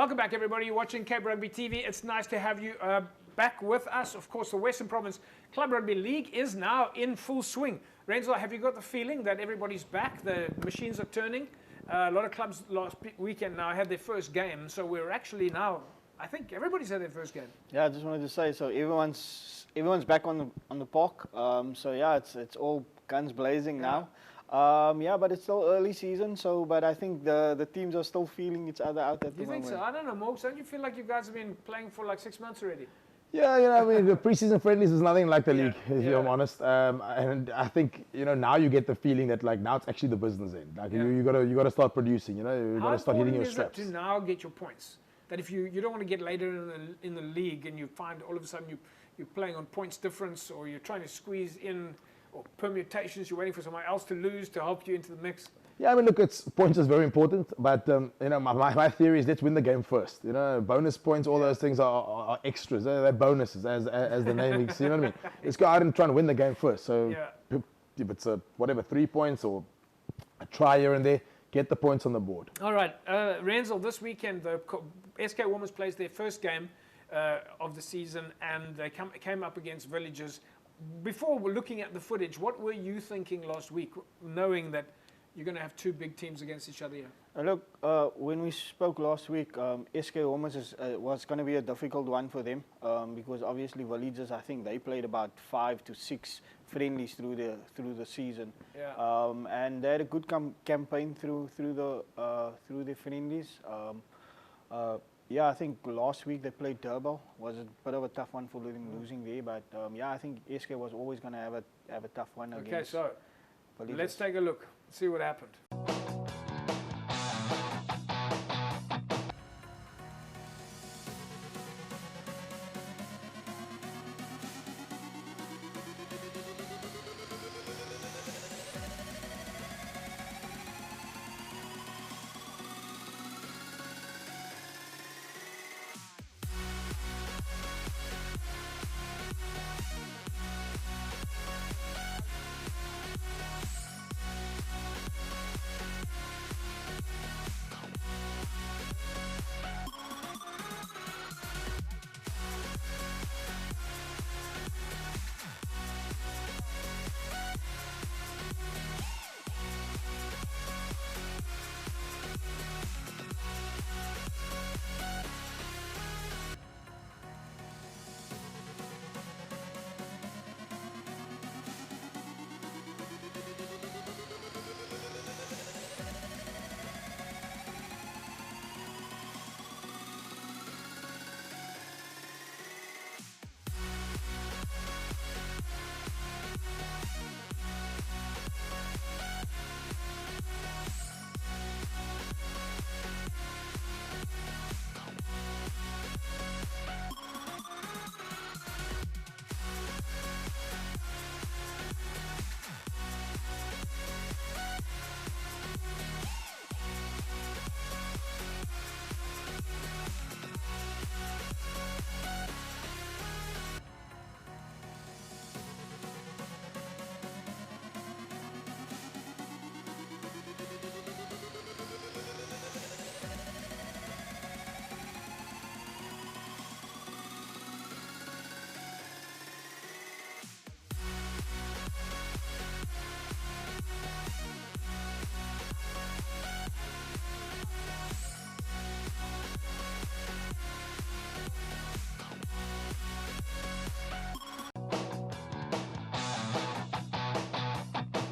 Welcome back, everybody. You're watching Cape Rugby TV. It's nice to have you back with us. Of course, the Western Province Club Rugby League is now in full swing. Renzo, have you got the feeling that everybody's back? The machines are turning. A lot of clubs last weekend now had their first game. So we're actually now, I think everybody's had their first game. Yeah, I just wanted to say, so everyone's back on the park. So yeah, it's all guns blazing now. Yeah, but it's still early season, but I think the teams are still feeling each other out at the moment. You think so? I don't know, Mox. Don't you feel like you guys have been playing for like 6 months already? Yeah, I mean, the preseason friendlies is nothing like the league, if I'm honest. And I think, now you get the feeling that now it's actually the business end. Like you gotta start producing, you gotta start hitting your straps. How important is it to now get your points? That if you don't want to get later in the league and you find all of a sudden you're playing on points difference, or you're trying to squeeze in, or permutations, you're waiting for someone else to lose to help you into the mix. Yeah, I mean, look, points is very important, but my theory is let's win the game first. Bonus points, all those things are extras. They're bonuses, as the name makes. You know what I mean? Let's go out and try and win the game first. So if it's 3 points or a try here and there, get the points on the board. All right, Renzo, this weekend the SK Women's plays their first game of the season, and they came up against Villagers. Before we're looking at the footage, what were you thinking last week, knowing that you're going to have two big teams against each other here? Look, when we spoke last week, SK Women's was going to be a difficult one for them because obviously Villagers, I think they played about 5 to 6 friendlies through the season, and they had a good campaign through the friendlies. Yeah, I think last week they played Durban. Was a bit of a tough one for losing there, but yeah, I think SK was always going to have a tough one against. Okay, so Villagers. Let's take a look, see what happened.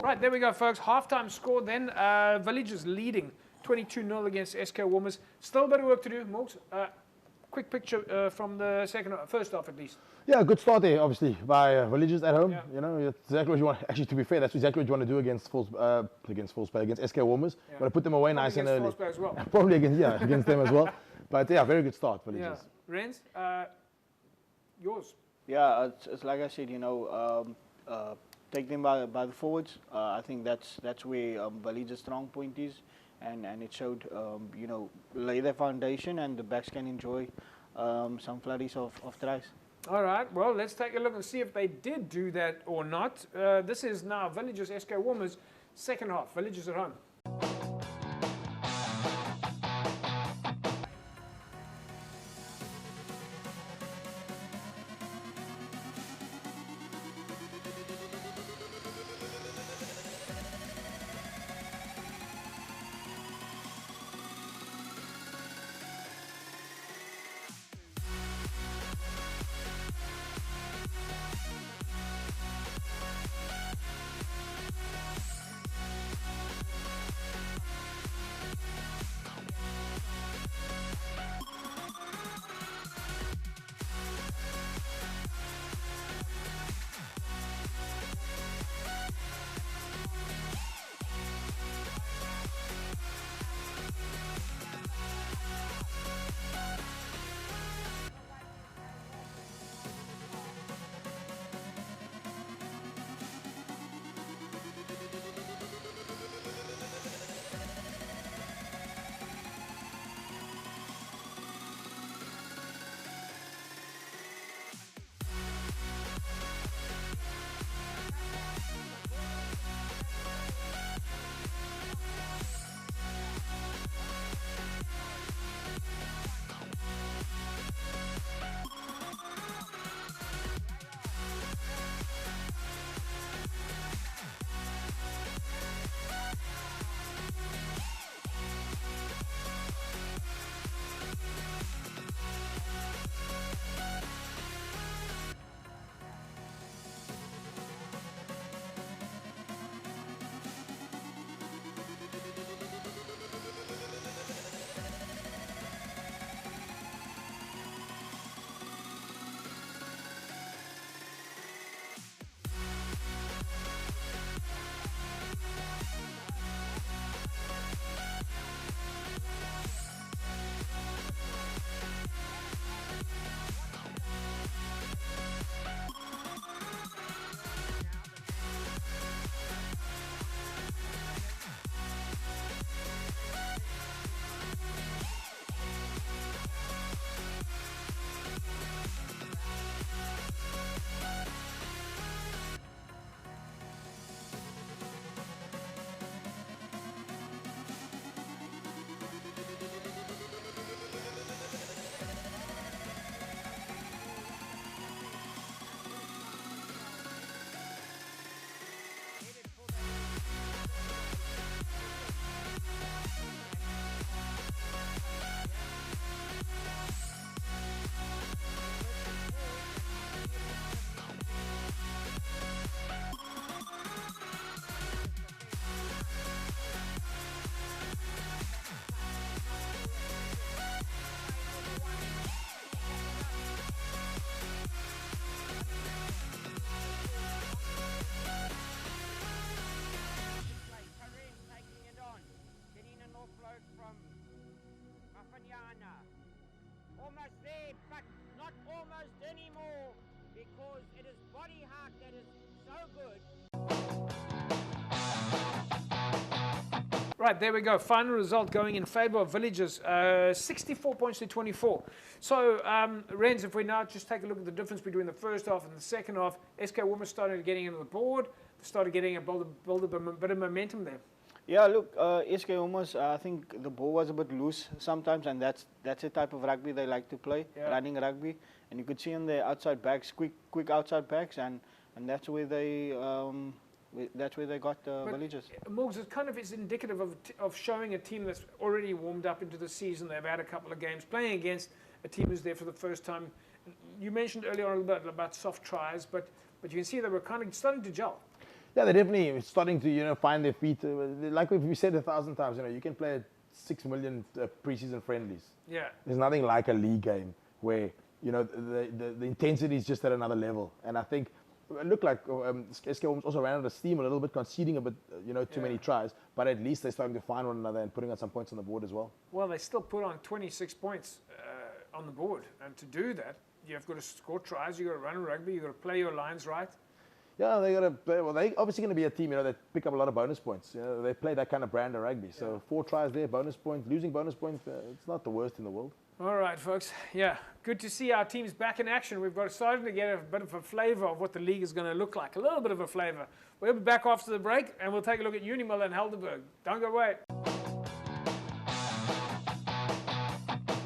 Right, there we go, folks. Halftime score then. Villagers leading 22-0 against SK Women's. Still a bit of work to do, Morgs. Quick picture from the first half at least. Yeah, good start there, obviously, by Villagers at home. It's exactly what you want. Actually, to be fair, that's exactly what you want to do against SK Women's. You want to put them away nice and early. As well. Probably against them as well. But yeah, very good start, Villagers. Yeah. Renz, yours. Yeah, it's like I said, take them by the forwards. I think that's where Villagers' strong point is, and it showed, lay their foundation, and the backs can enjoy some flurries of tries. All right, well, let's take a look and see if they did do that or not. This is now Villagers SK Women's second half. Villagers at home. Banyana. Almost there, but not almost anymore, because it is body height that is so good. Right, there we go. Final result going in favour of Villagers, 64 points to 24. So, Renz, if we now just take a look at the difference between the first half and the second half, SK Women started getting into the board, started getting a build a bit of momentum there. Yeah, look, SK almost, I think the ball was a bit loose sometimes, and that's the type of rugby they like to play, running rugby. And you could see on their outside backs, quick outside backs, and that's where they got the Villagers. Morgs, it kind of is indicative of showing a team that's already warmed up into the season. They've had a couple of games playing against a team who's there for the first time. You mentioned earlier on about soft tries, but you can see they were kind of starting to gel. Yeah, they're definitely starting to find their feet. Like we said 1,000 times, you can play 6 million preseason friendlies. Yeah. There's nothing like a league game where the intensity is just at another level. And I think it looked like SK also ran out of steam a little bit, conceding a bit, too many tries. But at least they're starting to find one another and putting on some points on the board as well. Well, they still put on 26 points on the board, and to do that, you've got to score tries. You've got to run rugby. You've got to play your lines right. Yeah, they got to play. Well, they obviously going to be a team, that pick up a lot of bonus points. They play that kind of brand of rugby. So 4 tries there, bonus points, losing bonus points. It's not the worst in the world. All right, folks. Yeah, good to see our teams back in action. We've started to get a bit of a flavour of what the league is going to look like. A little bit of a flavour. We'll be back after the break, and we'll take a look at Unimil and Helderberg. Don't go away.